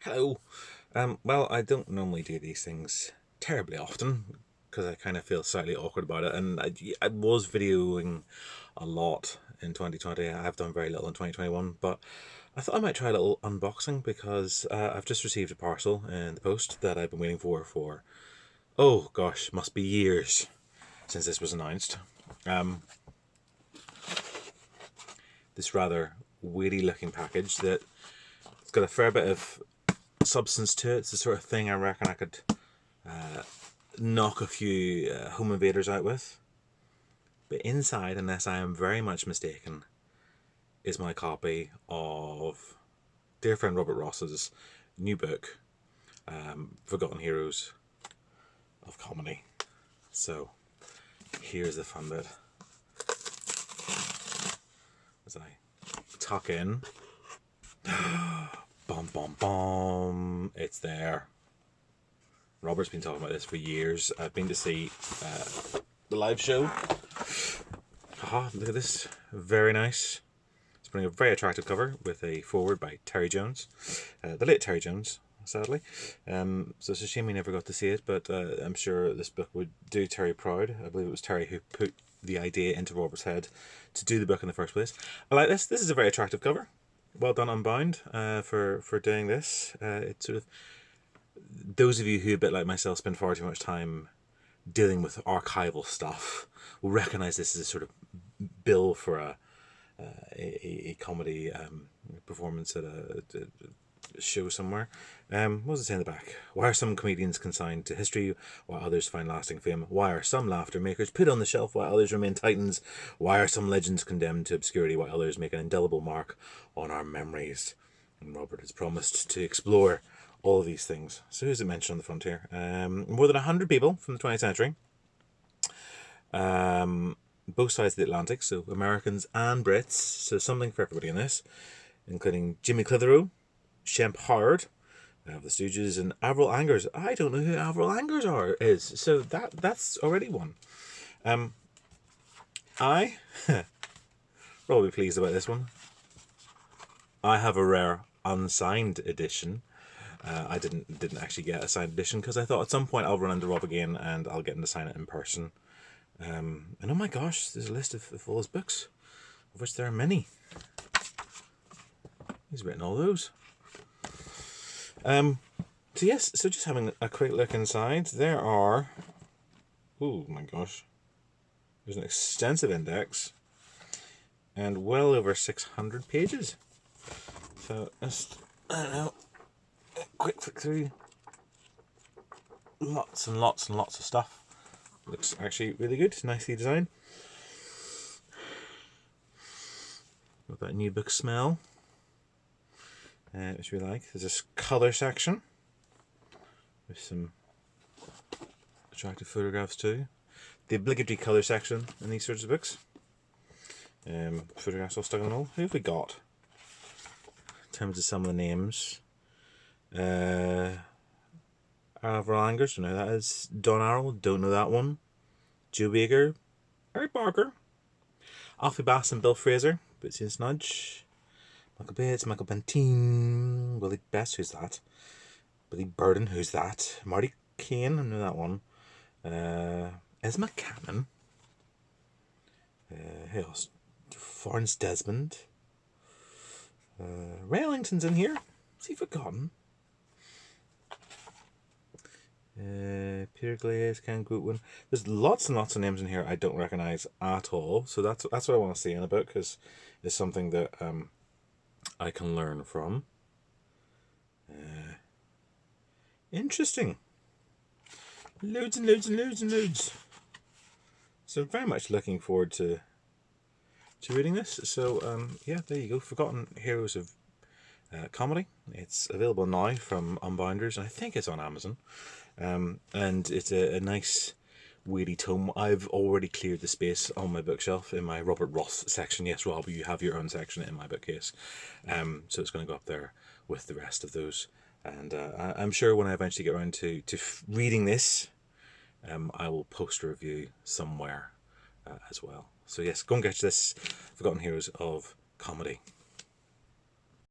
Hello. Well, I don't normally do these things terribly often because I kind of feel slightly awkward about it. And I was videoing a lot in 2020. I have done very little in 2021, but I thought I might try a little unboxing because I've just received a parcel in the post that I've been waiting for, oh gosh, must be years since this was announced. Um, this rather weirdy looking package that it's got a fair bit of substance to it. It's the sort of thing I reckon I could knock a few home invaders out with. But inside, unless I am very much mistaken, is my copy of dear friend Robert Ross's new book, Forgotten Heroes of Comedy. So here's the fun bit. As I tuck in, bom bom bom, it's there. Robert's been talking about this for years. I've been to see the live show. Look at this. Very nice. It's bringing a very attractive cover with a foreword by Terry Jones. The late Terry Jones, sadly. So it's a shame we never got to see it, but I'm sure this book would do Terry proud. I believe it was Terry who put the idea into Robert's head to do the book in the first place. I like this. This is a very attractive cover. Well done, Unbound, for doing this. It's sort of, those of you who, a bit like myself, spend far too much time dealing with archival stuff will recognise this as a sort of bill for a comedy performance at a show somewhere. What does it say in the back? Why are some comedians consigned to history while others find lasting fame? Why are some laughter makers put on the shelf while others remain titans? Why are some legends condemned to obscurity while others make an indelible mark on our memories? And Robert has promised to explore all of these things. So who's it mentioned on the front here? More than 100 people from the 20th century. Both sides of the Atlantic, so Americans and Brits. So something for everybody in this, including Jimmy Clitheroe, Shemp Howard of the Stooges, and Avril Angers. I don't know who Avril Angers is, so that's already one. I probably pleased about this one. I have a rare unsigned edition. I didn't actually get a signed edition because I thought at some point I'll run into Rob again and I'll get him to sign it in person. And oh my gosh, there's a list of all his books, of which there are many. He's written all those. So yes, so just having a quick look inside, there are, oh my gosh, there's an extensive index and well over 600 pages. So just, I don't know, a quick flick through. Lots and lots and lots of stuff. Looks actually really good, nicely designed. Got that new book smell, which we like. There's this colour section with some attractive photographs too. The obligatory colour section in these sorts of books. Photographs all stuck in them all. Who have we got? In terms of some of the names. Avril Angers, don't know who that is. Don Arrow, don't know that one. Joe Baker, Harry Barker, Alfie Bass and Bill Fraser, Bootsy and Snudge, Michael Bates, Michael Benteen, Willie Best, who's that? Billy Burden, who's that? Marty Kane, I know that one. Esma Cannon. Who else? Florence Desmond. Ray Ellington's in here. Is he forgotten? Peter Glaze, Ken Goodwin. There's lots and lots of names in here I don't recognise at all. So that's what I want to see in a book, because it's something that I can learn from. Interesting. Loads and loads and loads and loads. So very much looking forward to reading this. So yeah, there you go. Forgotten Heroes of Comedy. It's available now from Unbounders, and I think it's on Amazon. And it's a nice weedy tome. I've already cleared the space on my bookshelf in my Robert Ross section. Yes, Rob, you have your own section in my bookcase. So it's going to go up there with the rest of those. And I'm sure when I eventually get around to reading this, I will post a review somewhere as well. So yes, go and get this Forgotten Heroes of Comedy.